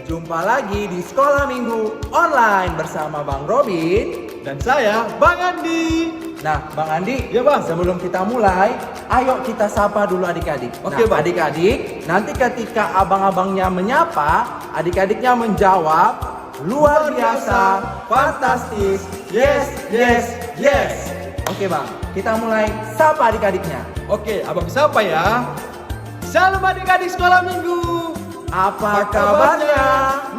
Jumpa lagi di Sekolah Minggu Online bersama Bang Robin dan saya, Bang Andi. Nah, Bang Andi, ya Bang. Sebelum kita mulai, ayo kita sapa dulu adik-adik. Oke, Bang. Adik-adik, nanti ketika abang-abangnya menyapa, adik-adiknya menjawab, luar biasa, fantastis, yes, yes, yes. Oke Bang, kita mulai sapa adik-adiknya. Oke, abang sapa ya. Salam adik-adik Sekolah Minggu. Apa kabarnya?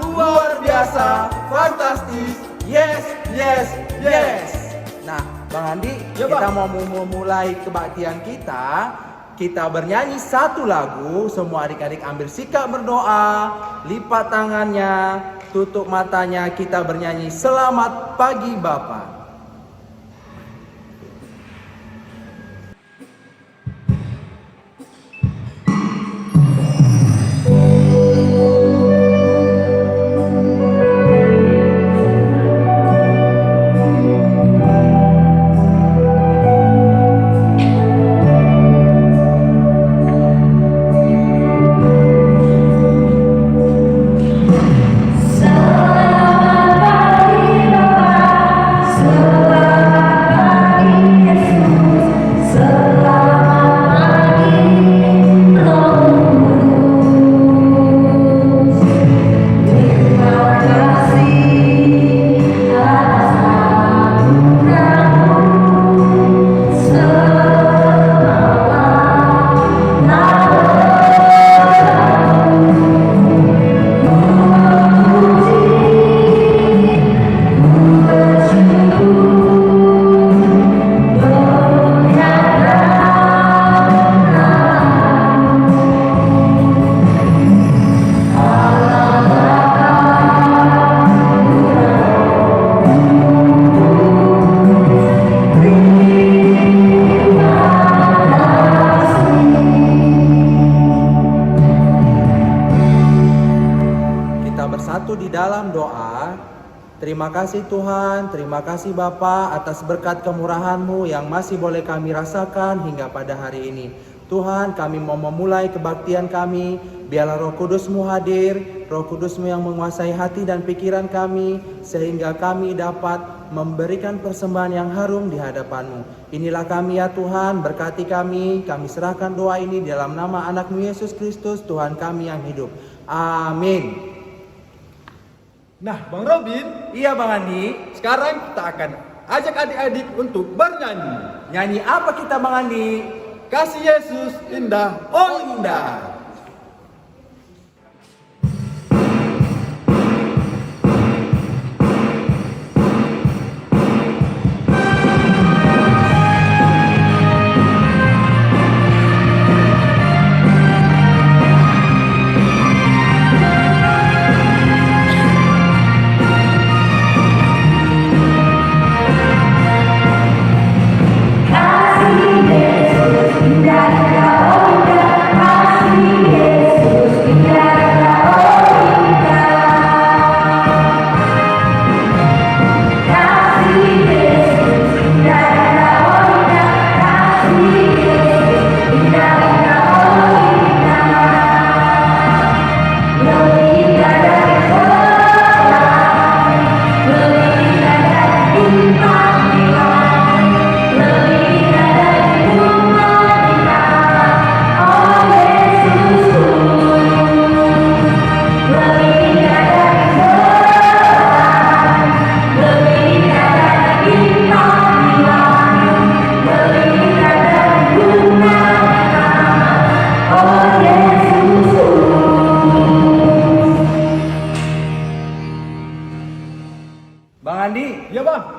Luar biasa, fantastis, yes, yes, yes. Nah, Bang Andi, ya, kita Bang. mau memulai kebaktian kita. Kita bernyanyi satu lagu. Semua adik-adik ambil sikap berdoa, lipat tangannya, tutup matanya. Kita bernyanyi Selamat Pagi Bapa. Di dalam doa. Terima kasih Tuhan, terima kasih Bapa atas berkat kemurahan-Mu yang masih boleh kami rasakan hingga pada hari ini. Tuhan, kami mau memulai kebaktian kami. Biarlah Roh Kudus-Mu hadir, Roh Kudus-Mu yang menguasai hati dan pikiran kami, sehingga kami dapat memberikan persembahan yang harum di hadapan-Mu. Inilah kami ya Tuhan, berkati kami serahkan doa ini dalam nama anak-Mu Yesus Kristus, Tuhan kami yang hidup. Amin. Nah, Bang Robin. Iya Bang Andi. Sekarang kita akan ajak adik-adik untuk bernyanyi. Nyanyi apa kita Bang Andi? Kasih Yesus indah, oh indah.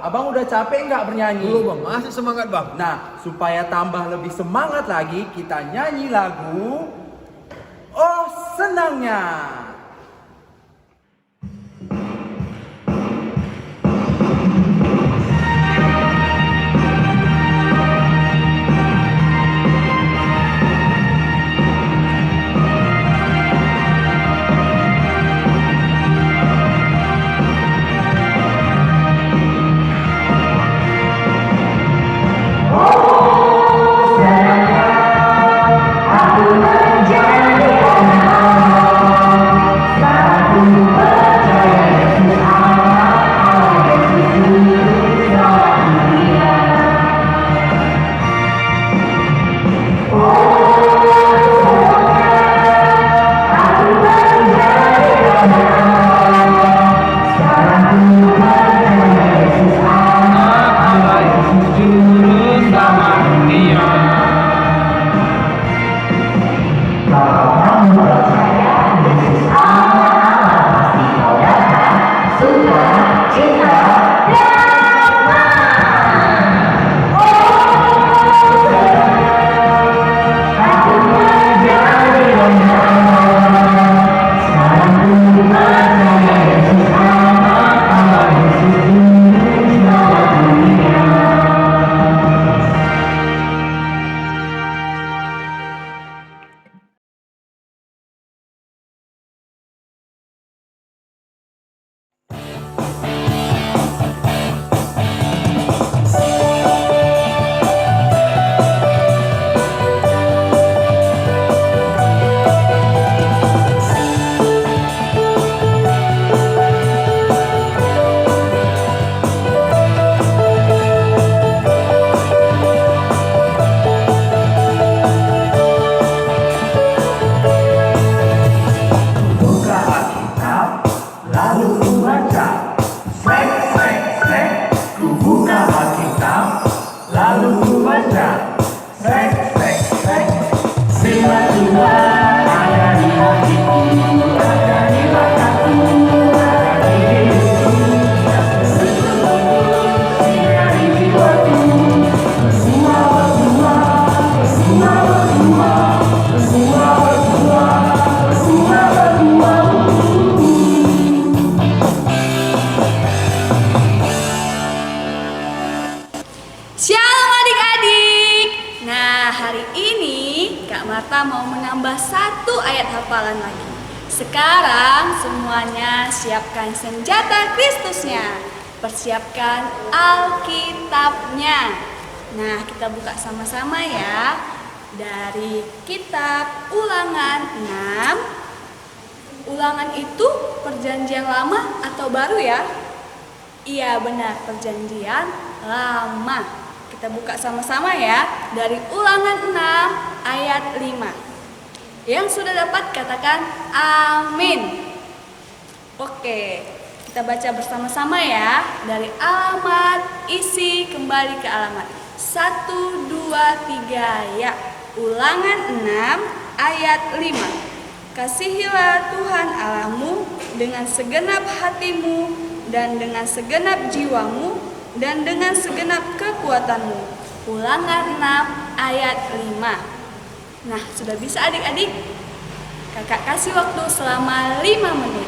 Abang udah capek nggak bernyanyi? Belum Bang, masih semangat Bang. Nah, supaya tambah lebih semangat lagi, kita nyanyi lagu Oh Senangnya. Aku menjadi anak satu ayat hafalan lagi. Sekarang semuanya siapkan senjata Kristusnya. Persiapkan Alkitabnya. Nah, kita buka sama-sama ya. Dari kitab Ulangan 6. Ulangan itu perjanjian lama atau baru ya? Iya benar, perjanjian lama. Kita buka sama-sama ya. Dari Ulangan 6 ayat 5. Yang sudah dapat katakan amin. Oke, kita baca bersama-sama ya. Dari alamat, isi kembali ke alamat. 1, 2, 3 ya. Ulangan 6 ayat 5. Kasihilah Tuhan Allahmu dengan segenap hatimu dan dengan segenap jiwamu dan dengan segenap kekuatanmu. Ulangan 6 ayat 5. Nah, sudah bisa adik-adik? Kakak kasih waktu selama 5 menit.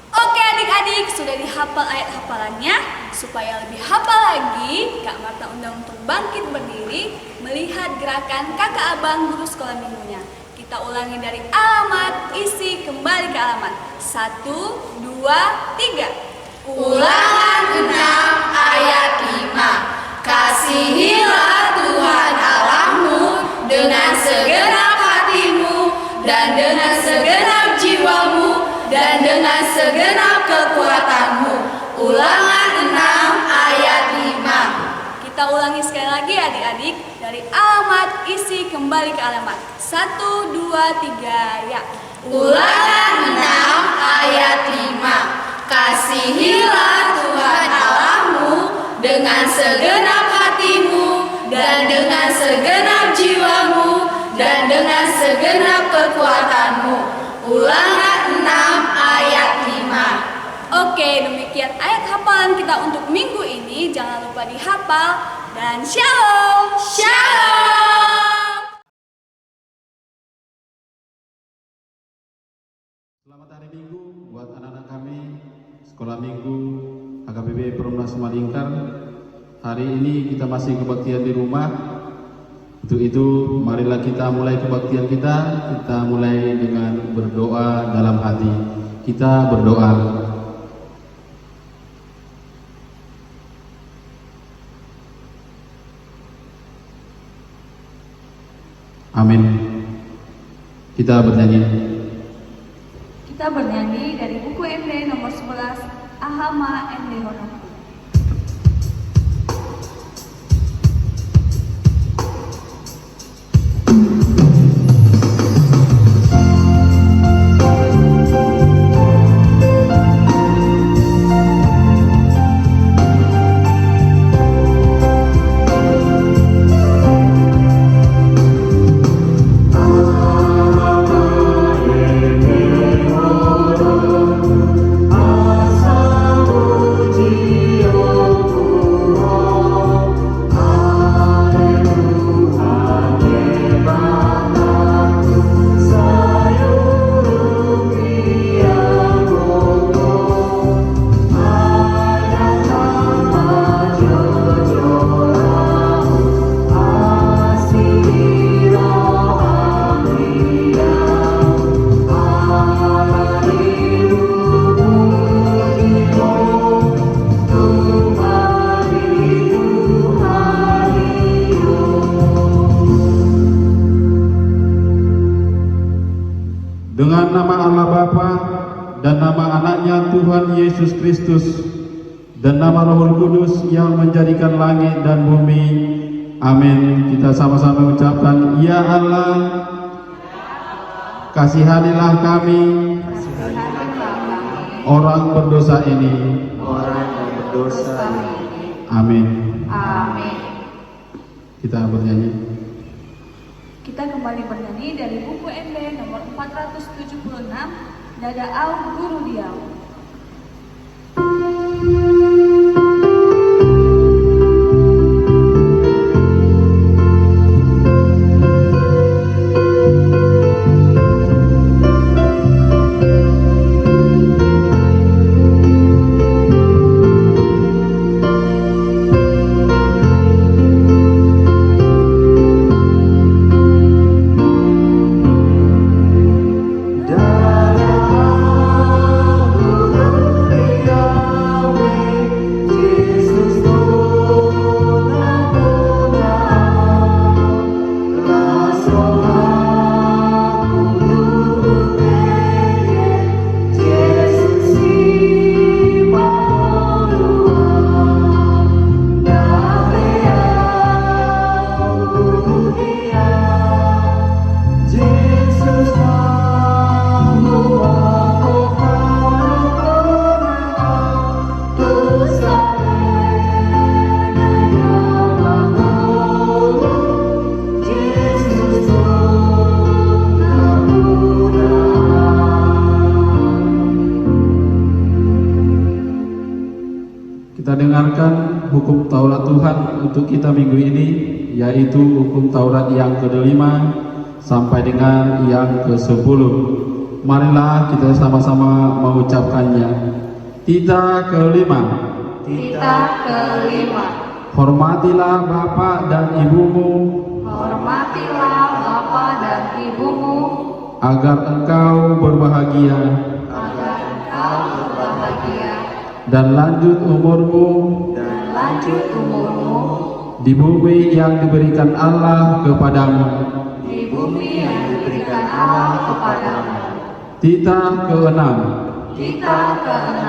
Oke adik-adik, sudah dihafal ayat hafalannya. Supaya lebih hafal lagi, Kak Marta undang untuk bangkit berdiri melihat gerakan kakak abang guru sekolah minggunya. Kita ulangi dari alamat, isi kembali ke alamat. 1, 2, 3. Ulangan 6 ayat 5. Kasihilah Tuhan Allahmu dengan segenap hatimu dan dengan segenap jiwamu dan dengan segenap kekuatanmu. Ulangan 6 ayat 5. Kita ulangi sekali lagi adik-adik. Dari alamat, isi kembali ke alamat. 1, 2, 3 ya. Ulangan 6 ayat 5. Kasihilah Tuhan Allahmu dengan segenap hatimu dan dengan segenap jiwamu dan dengan segenap kekuatanmu. Ulangan 6 ayat 5. Oke, demikian ayat hafalan kita untuk minggu ini. Jangan lupa dihafal dan shalom. Shalom. Selamat hari Minggu buat anak-anak kami Sekolah Minggu HKBP Perumnas Malingkar. Hari ini kita masih kebaktian di rumah. Untuk itu marilah kita mulai kebaktian kita. Kita mulai dengan berdoa dalam hati. Kita berdoa. Amin. Kita bernyanyi. Kita bernyanyi dari buku MD nomor 11 Ahama MD Honoku. Dengan nama Allah Bapa dan nama anaknya Tuhan Yesus Kristus dan nama Roh Kudus yang menjadikan langit dan bumi. Amin. Kita sama-sama ucapkan, Ya Allah, kasihanilah kami, orang berdosa ini. Amin. Amin. Kita bernyanyi. Kita kembali bernyanyi dari buku MD nomor 476 Dada Au Guru Diam. Tuhan untuk kita minggu ini, yaitu hukum Taurat yang ke-5 sampai dengan yang ke-10. Marilah kita sama-sama mengucapkannya. Tita ke-5. Tita ke-5. Hormatilah Bapa dan Ibumu, Hormatilah bapa dan ibumu, agar engkau berbahagia agar engkau berbahagia dan lanjut umurmu dan lanjut umurmu di bumi yang diberikan Allah kepadamu. di bumi yang diberikan Allah kepadamu. Tita ke-6. Tita ke-6.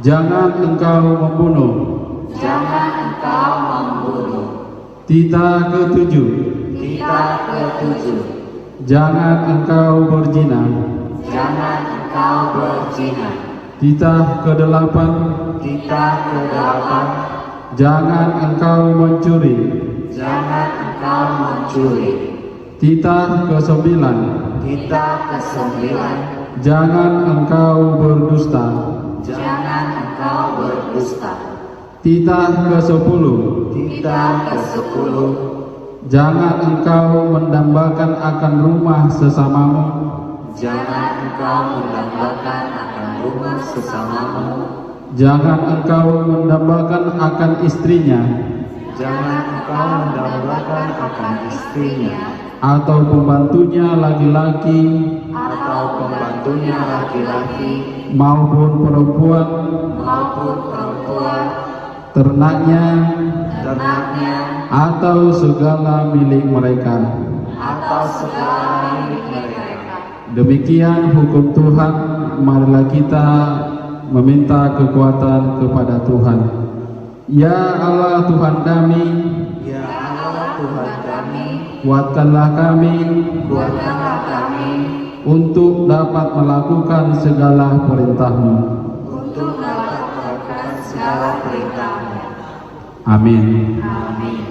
Jangan engkau membunuh. Jangan engkau membunuh. Tita ke-7. Tita ke-7. Jangan engkau berzina. Jangan engkau berzina. Tita ke-8. Tita ke-8. Jangan engkau mencuri. Jangan engkau mencuri. Tita ke-9. Tita ke-9. Jangan engkau berdusta. Jangan engkau berdusta. Tita ke-10. Tita ke-10. Jangan engkau mendambakan akan rumah sesamamu. Jangan engkau mendambakan akan rumah sesamamu. Jangan engkau mendambakan akan istrinya Jangan engkau mendambakan akan istrinya atau pembantunya laki-laki atau pembantunya laki-laki maupun perempuan, maupun perempuan, ternaknya ternaknya atau segala milik mereka. atau segala milik mereka. Demikian hukum Tuhan. Marilah kita meminta kekuatan kepada Tuhan. Ya Allah Tuhan kami, Ya Allah Tuhan kami, kuatkanlah kami kuatkanlah kami untuk dapat melakukan segala perintah-Mu. untuk dapat melakukan segala perintah-Mu. Amin. Amin.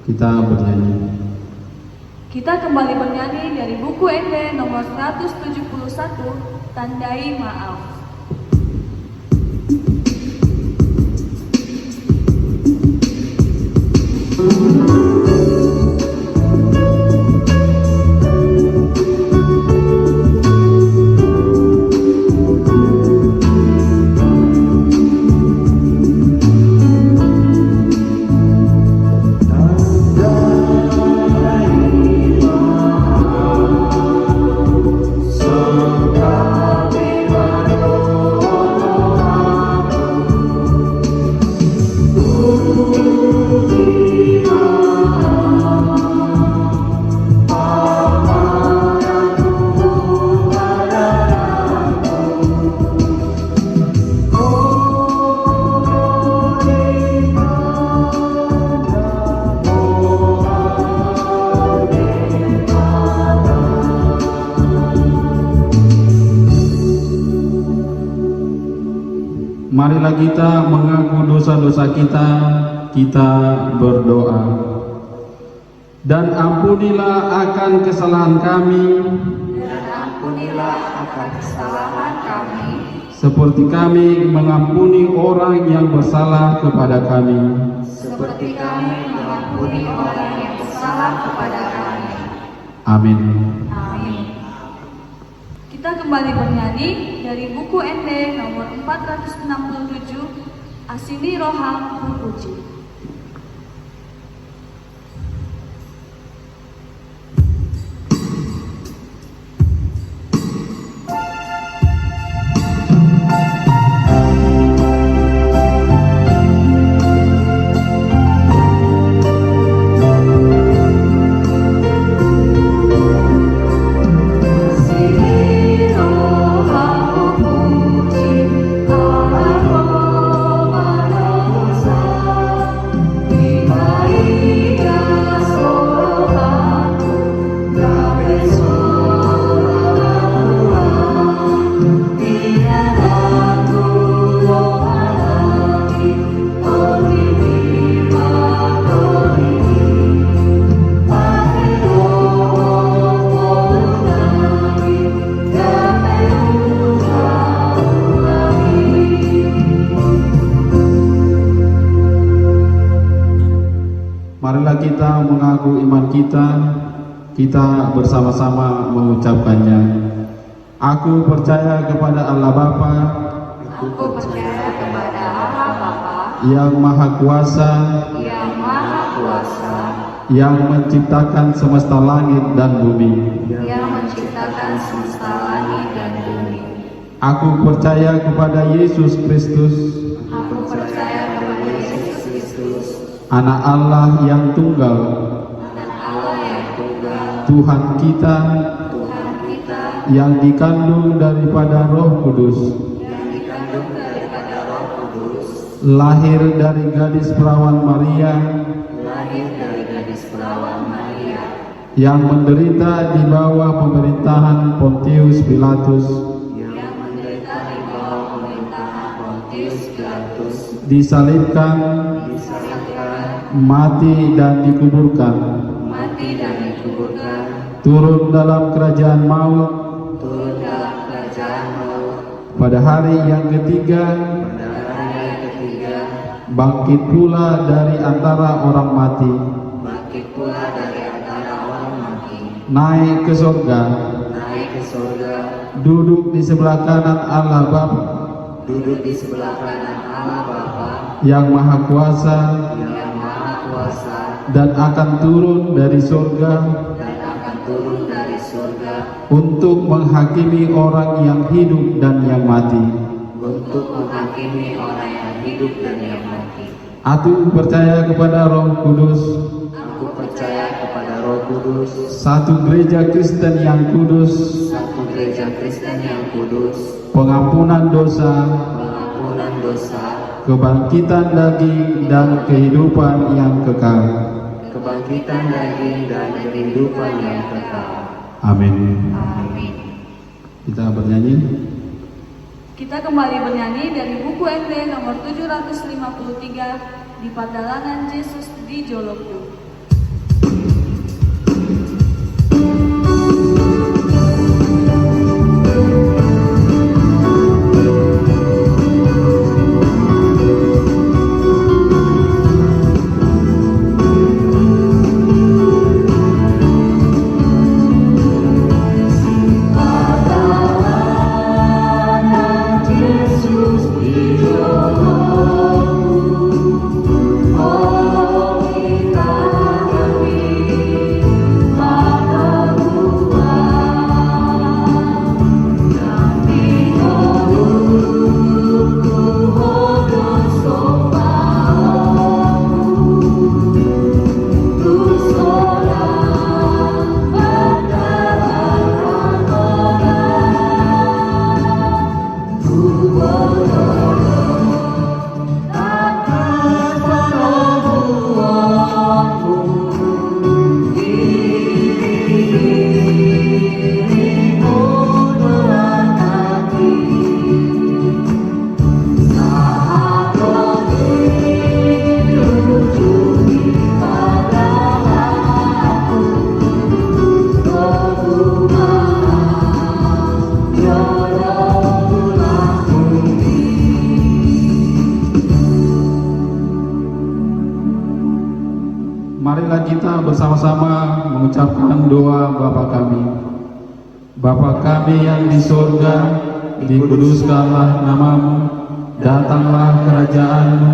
Kita bernyanyi. Kita kembali bernyanyi dari buku ND nomor 171, Tandai Maaf. Marilah kita mengaku dosa-dosa kita berdoa. Dan ampunilah akan kesalahan kami, Dan ampunilah akan kesalahan kami, seperti kami mengampuni orang yang bersalah kepada kami. seperti kami mengampuni orang yang bersalah kepada kami. Amin. Amin. Kita kembali bernyanyi dari buku ND nomor 467, Asini Roham Terpuji. Puji Allah Maha Esa. kita bersama-sama mengucapkannya. Aku percaya kepada Allah Bapa Aku percaya kepada Allah Bapa yang Maha Kuasa, yang Maha Kuasa, yang menciptakan semesta langit dan bumi. yang menciptakan semesta langit dan bumi. Aku percaya kepada Yesus Kristus, Aku percaya kepada Yesus Kristus, Anak Allah yang tunggal, Anak Allah yang tunggal, Tuhan kita, Tuhan kita, yang dikandung daripada Roh Kudus, yang dikandung daripada Roh Kudus, lahir dari gadis perawan Maria, lahir dari gadis perawan Maria, yang menderita di bawah pemerintahan Pontius Pilatus, yang menderita di bawah pemerintahan Pontius Pilatus, disalibkan, disalibkan, mati dan dikuburkan, mati dan dikuburkan, turun dalam kerajaan maut, turun dalam kerajaan maut, pada hari yang ketiga, pada hari yang ketiga, bangkit pula dari antara orang mati, bangkit pula dari antara orang mati, naik ke surga, naik ke surga, duduk di sebelah kanan Allah Bapa duduk di sebelah kanan Allah Bapa yang Maha Kuasa, yang Maha Kuasa, dan akan turun dari surga dan akan turun dari surga untuk menghakimi orang yang hidup dan yang mati. untuk menghakimi orang yang hidup dan yang mati. Aku percaya kepada Roh Kudus, Aku percaya kepada Roh Kudus, satu gereja Kristen yang kudus, satu gereja Kristen yang kudus, pengampunan dosa, pengampunan dosa, kebangkitan daging dan kehidupan yang kekal. kebangkitan daging dan kehidupan yang kekal. Amin. Amin. Kita bernyanyi. Kita kembali bernyanyi dari buku NT nomor 753 di Padalangan Yesus di Joloku. Marilah kita bersama-sama mengucapkan doa Bapa kami. Bapa kami yang di surga, dikuduskanlah namamu, datanglah kerajaanmu,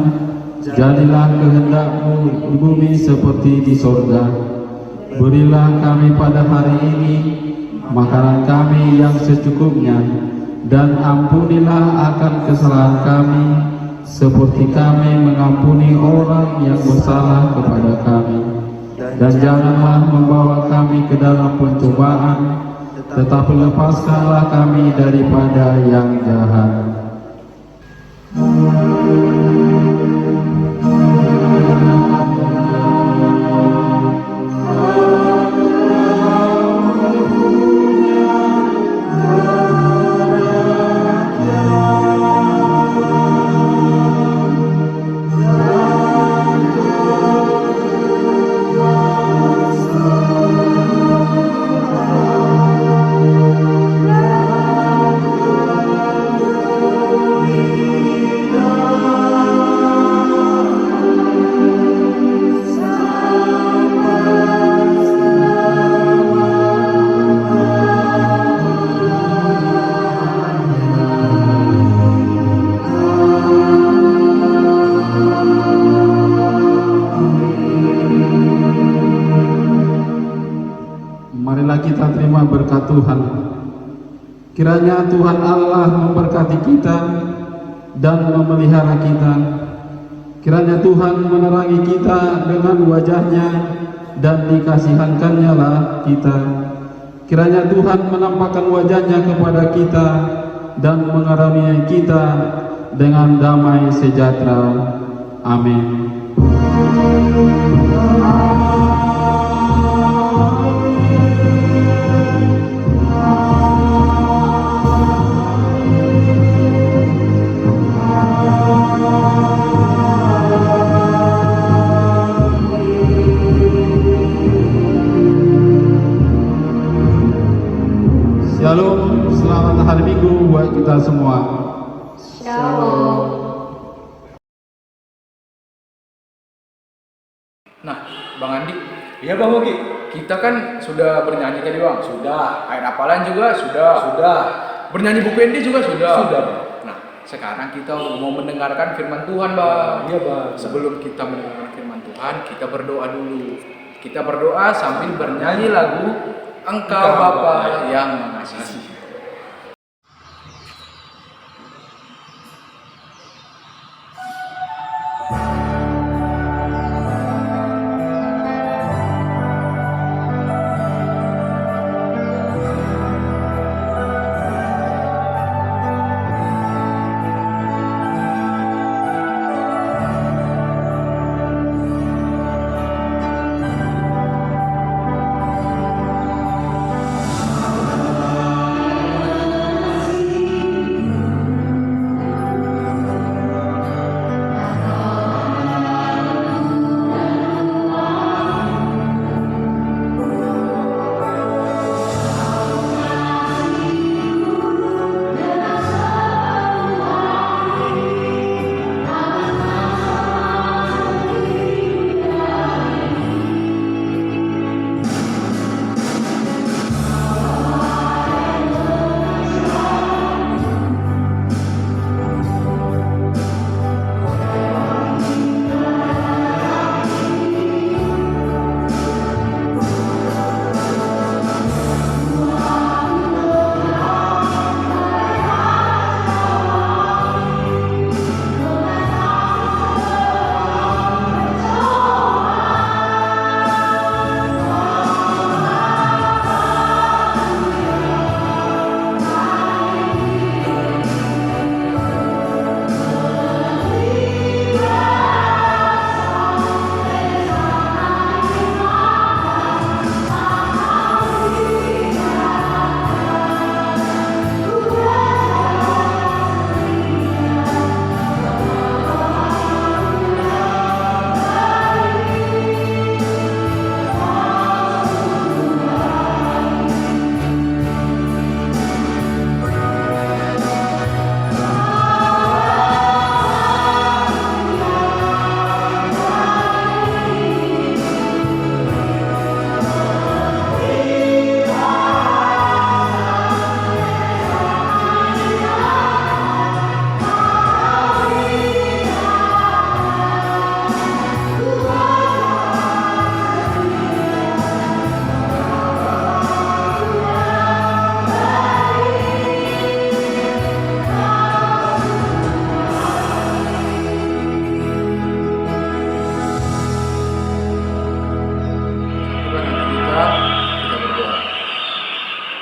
jadilah kehendakmu di bumi seperti di surga. Berilah kami pada hari ini makanan kami yang secukupnya, dan ampunilah akan kesalahan kami, seperti kami mengampuni orang yang bersalah kepada kami. Dan janganlah membawa kami ke dalam pencobaan, tetapi lepaskanlah kami daripada yang jahat. kita terima berkat Tuhan. Kiranya Tuhan Allah memberkati kita dan memelihara kita. Kiranya Tuhan menerangi kita dengan wajah-Nya dan dikasihankan-Nya lah kita. Kiranya Tuhan menampakkan wajah-Nya kepada kita dan mengaruniai kita dengan damai sejahtera. Amin. Shalom, selamat hari Minggu buat kita semua. Shalom. Nah, Bang Andi. Iya Bang Ogi. Kita kan sudah bernyanyi tadi Bang. Sudah. Ayat hafalan juga sudah. Sudah. Bernyanyi buku Endi juga sudah. Sudah Bang. Nah, sekarang kita mau mendengarkan firman Tuhan Bang. Iya Bang. Sebelum kita mendengarkan firman Tuhan, kita berdoa dulu. Kita berdoa sambil bernyanyi lagu Engkau Bapa yang mengasihi.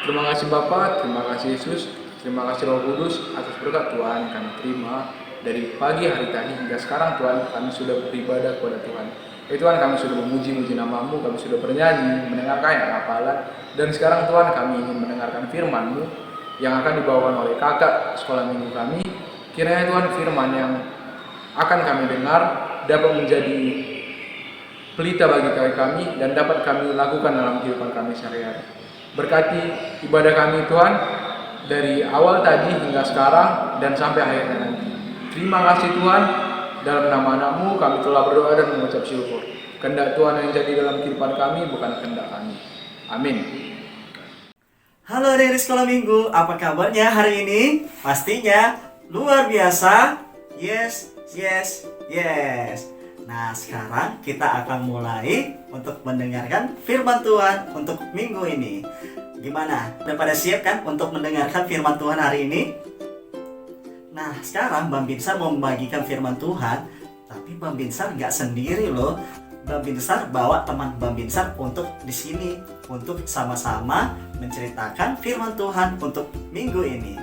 Terima kasih Bapa, terima kasih Yesus, terima kasih Roh Kudus atas berkat Tuhan kami terima dari pagi hari tadi hingga sekarang Tuhan kami sudah beribadah kepada Tuhan. Tuhan kami sudah memuji-muji nama-Mu, kami sudah bernyanyi, mendengarkan ayat hafalan dan sekarang Tuhan kami ingin mendengarkan firman-Mu yang akan dibawakan oleh kakak sekolah minggu kami. Kiranya Tuhan firman yang akan kami dengar dapat menjadi pelita bagi kami dan dapat kami lakukan dalam kehidupan kami sehari-hari. Berkati ibadah kami Tuhan dari awal tadi hingga sekarang dan sampai akhirnya nanti. Terima kasih Tuhan, dalam nama Anak-Mu kami telah berdoa dan mengucap syukur. Kehendak Tuhan yang jadi dalam kehidupan kami bukan kehendak kami. Amin. Halo dari sekolah minggu, apa kabarnya hari ini? Pastinya luar biasa. Yes. Nah, sekarang kita akan mulai untuk mendengarkan firman Tuhan untuk minggu ini. Gimana? Udah pada siap kan untuk mendengarkan firman Tuhan hari ini? Nah, sekarang Bang Binsar mau membagikan firman Tuhan, tapi Bang Binsar nggak sendiri loh. Bang Binsar bawa teman Bang Binsar untuk di sini, untuk sama-sama menceritakan firman Tuhan untuk minggu ini.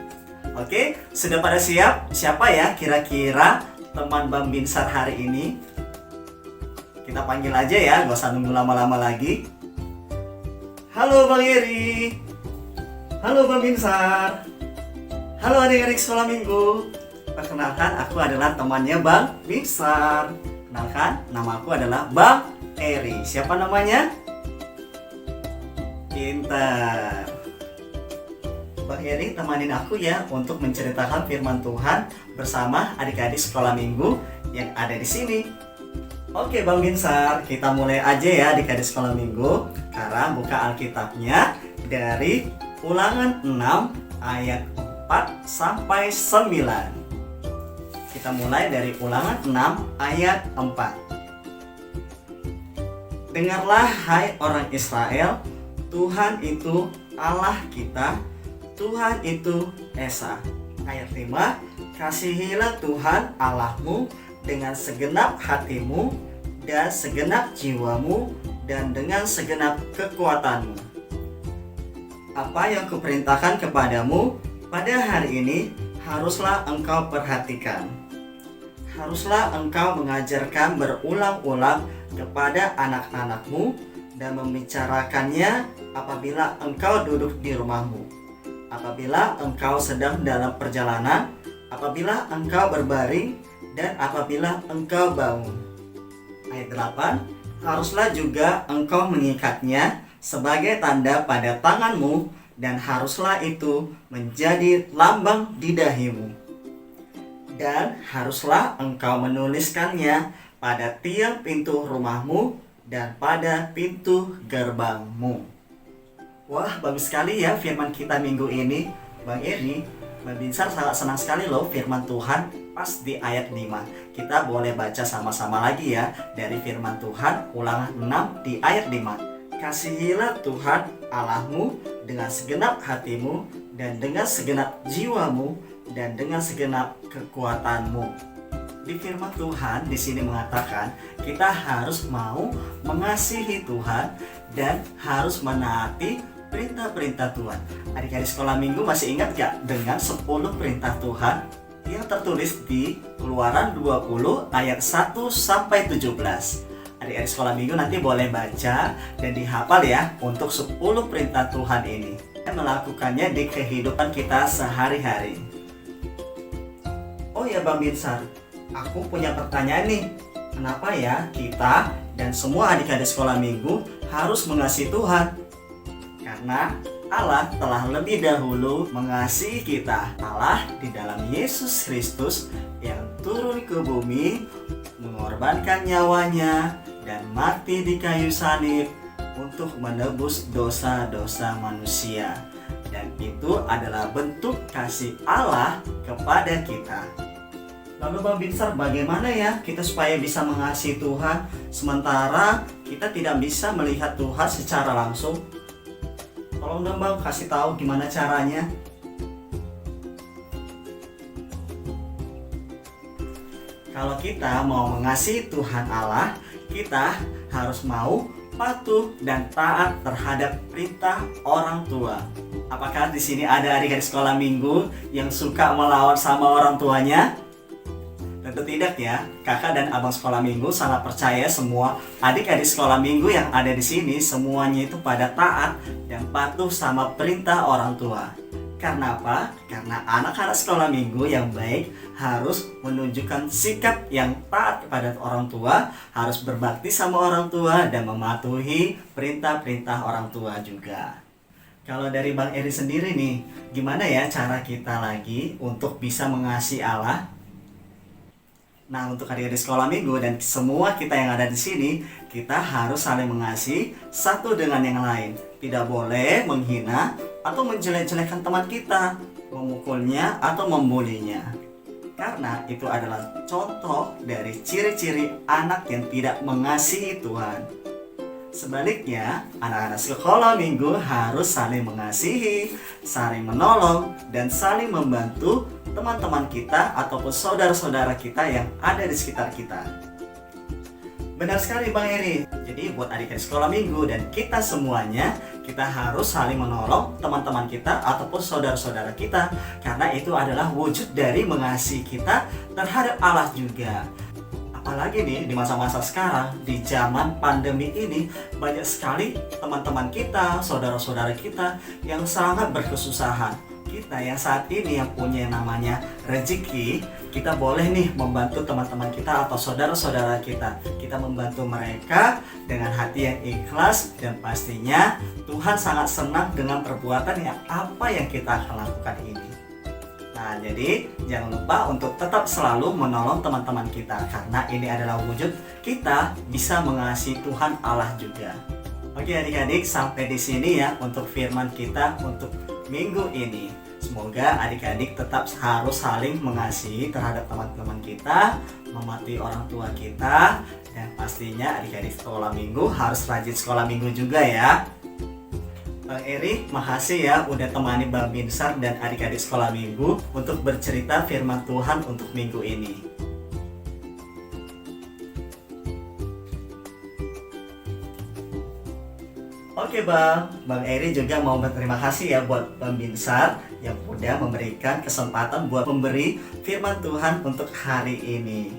Oke, sudah pada siap? Siapa ya kira-kira teman Bang Binsar hari ini? Kita panggil aja ya, gak usah nunggu lama-lama lagi. Halo Bang Eri. Halo Bang Binsar. Halo adik-adik sekolah minggu. Perkenalkan, aku adalah temannya Bang Binsar. Kenalkan, nama aku adalah Bang Eri. Siapa namanya? Pintar. Bang Eri temanin aku ya untuk menceritakan firman Tuhan bersama adik-adik sekolah minggu yang ada di sini. Oke Bang Binsar, kita mulai aja ya adik-adik sekolah minggu. Sekarang buka Alkitabnya dari Ulangan 6 ayat 4 sampai 9. Kita mulai dari Ulangan 6 ayat 4. Dengarlah hai orang Israel, Tuhan itu Allah kita, Tuhan itu Esa. Ayat 5. Kasihilah Tuhan Allahmu dengan segenap hatimu dan segenap jiwamu dan dengan segenap kekuatanmu. Apa yang kuperintahkan kepadamu pada hari ini haruslah engkau perhatikan. Haruslah engkau mengajarkan berulang-ulang kepada anak-anakmu dan membicarakannya apabila engkau duduk di rumahmu, apabila engkau sedang dalam perjalanan, apabila engkau berbaring, dan apabila engkau bangun. Ayat 8. Haruslah juga engkau mengikatnya sebagai tanda pada tanganmu, dan haruslah itu menjadi lambang di dahimu. Dan haruslah engkau menuliskannya pada tiang pintu rumahmu dan pada pintu gerbangmu. Wah, bagus sekali ya firman kita minggu ini. Bang Eri, Bang Binsar sangat senang sekali loh firman Tuhan pas di ayat 5. Kita boleh baca sama-sama lagi ya dari firman Tuhan Ulangan 6 di ayat 5. Kasihilah Tuhan Allahmu dengan segenap hatimu dan dengan segenap jiwamu dan dengan segenap kekuatanmu. Di firman Tuhan di sini mengatakan kita harus mau mengasihi Tuhan dan harus menaati perintah-perintah Tuhan. Adik-adik sekolah minggu masih ingat gak dengan 10 perintah Tuhan yang tertulis di Keluaran 20 ayat 1 sampai 17. Adik-adik sekolah minggu nanti boleh baca dan dihafal ya untuk 10 perintah Tuhan ini dan melakukannya di kehidupan kita sehari-hari. Oh ya Bang Binsar, aku punya pertanyaan nih. Kenapa ya kita dan semua adik-adik sekolah minggu harus mengasihi Tuhan? Karena Allah telah lebih dahulu mengasihi kita. Allah di dalam Yesus Kristus yang turun ke bumi, mengorbankan nyawanya dan mati di kayu salib untuk menebus dosa-dosa manusia. Dan itu adalah bentuk kasih Allah kepada kita. Lalu Bang Binsar, bagaimana ya kita supaya bisa mengasihi Tuhan sementara kita tidak bisa melihat Tuhan secara langsung? Tolong dong Bang, kasih tahu gimana caranya. Kalau kita mau mengasihi Tuhan Allah, kita harus mau patuh dan taat terhadap perintah orang tua. Apakah di sini ada adik-adik sekolah minggu yang suka melawan sama orang tuanya? Tentu tidak ya. Kakak dan abang sekolah minggu sangat percaya semua adik-adik sekolah minggu yang ada di sini semuanya itu pada taat dan patuh sama perintah orang tua. Karena apa? Karena anak-anak sekolah minggu yang baik harus menunjukkan sikap yang taat kepada orang tua, harus berbakti sama orang tua dan mematuhi perintah-perintah orang tua juga. Kalau dari Bang Eri sendiri nih, gimana ya cara kita lagi untuk bisa mengasihi Allah? Nah, untuk adik-adik sekolah minggu dan semua kita yang ada di sini, kita harus saling mengasihi satu dengan yang lain. Tidak boleh menghina atau menjelek-jelekan teman kita, memukulnya atau membulinya. Karena itu adalah contoh dari ciri-ciri anak yang tidak mengasihi Tuhan. Sebaliknya, anak-anak sekolah minggu harus saling mengasihi, saling menolong, dan saling membantu teman-teman kita ataupun saudara-saudara kita yang ada di sekitar kita. Benar sekali Bang Eri. Jadi buat adik-adik sekolah minggu dan kita semuanya, kita harus saling menolong teman-teman kita ataupun saudara-saudara kita, karena itu adalah wujud dari mengasihi kita terhadap Allah juga. Apalagi nih di masa-masa sekarang, di zaman pandemi ini, banyak sekali teman-teman kita, saudara-saudara kita yang sangat berkesusahan. Kita yang saat ini yang punya yang namanya rezeki, kita boleh nih membantu teman-teman kita atau saudara-saudara kita. Kita membantu mereka dengan hati yang ikhlas, dan pastinya Tuhan sangat senang dengan perbuatan yang apa yang kita akan lakukan ini. Nah, jadi jangan lupa untuk tetap selalu menolong teman-teman kita, karena ini adalah wujud kita bisa mengasihi Tuhan Allah juga. Oke adik-adik, sampai di sini ya untuk firman kita untuk minggu ini. Semoga adik-adik tetap harus saling mengasihi terhadap teman-teman kita, mematuhi orang tua kita, dan pastinya adik-adik sekolah minggu harus rajin sekolah minggu juga ya. Bang Eri, makasih ya udah temani Bang Binsar dan adik-adik sekolah minggu untuk bercerita firman Tuhan untuk minggu ini. Oke Bang Eri juga mau berterima kasih ya buat Bang Binsar yang udah memberikan kesempatan buat memberi firman Tuhan untuk hari ini.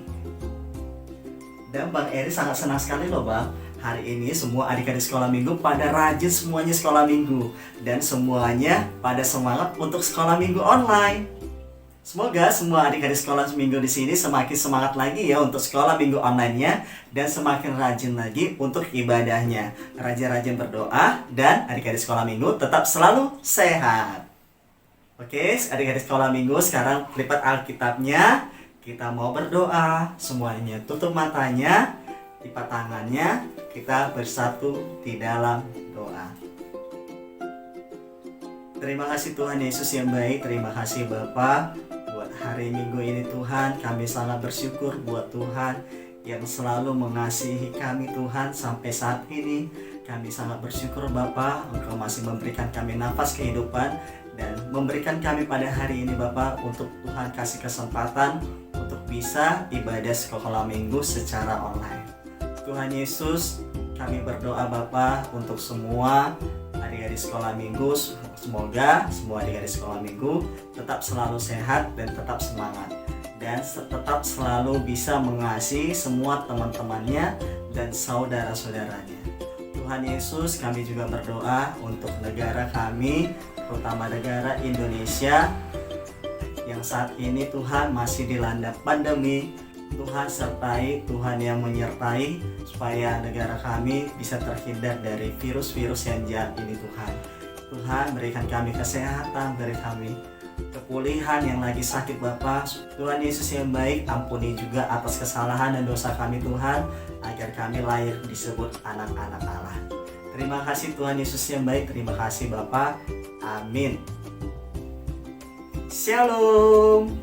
Dan Bang Eri sangat senang sekali loh Bang. Hari ini semua adik-adik sekolah minggu pada rajin semuanya sekolah minggu. Dan semuanya pada semangat untuk sekolah minggu online. Semoga semua adik-adik sekolah minggu di sini semakin semangat lagi ya untuk sekolah minggu online-nya, dan semakin rajin lagi untuk ibadahnya. Rajin-rajin berdoa, dan adik-adik sekolah minggu tetap selalu sehat. Oke, adik-adik sekolah minggu sekarang lipat Alkitabnya. Kita mau berdoa, semuanya tutup matanya, lipat tangannya, kita bersatu di dalam doa. Terima kasih Tuhan Yesus yang baik, terima kasih Bapa buat hari Minggu ini Tuhan. Kami sangat bersyukur buat Tuhan yang selalu mengasihi kami Tuhan sampai saat ini. Kami sangat bersyukur Bapa, Engkau masih memberikan kami nafas kehidupan dan memberikan kami pada hari ini Bapa untuk Tuhan kasih kesempatan untuk bisa ibadah sekolah minggu secara online. Tuhan Yesus, kami berdoa Bapa untuk semua adik-adik sekolah minggu. Semoga semua adik-adik sekolah minggu tetap selalu sehat dan tetap semangat, dan tetap selalu bisa mengasihi semua teman-temannya dan saudara-saudaranya. Tuhan Yesus, kami juga berdoa untuk negara kami, terutama negara Indonesia yang saat ini Tuhan masih dilanda pandemi. Tuhan sertai, Tuhan yang menyertai supaya negara kami bisa terhindar dari virus-virus yang jahat ini Tuhan. Tuhan berikan kami kesehatan, beri kami kepulihan yang lagi sakit Bapa. Tuhan Yesus yang baik, ampuni juga atas kesalahan dan dosa kami Tuhan, agar kami lahir disebut anak-anak Allah. Terima kasih Tuhan Yesus yang baik, terima kasih Bapa. Amin. Shalom.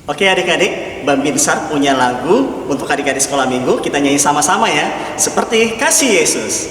Oke adik-adik, Bang Binsar punya lagu untuk adik-adik sekolah minggu. Kita nyanyi sama-sama ya, seperti Kasih Yesus.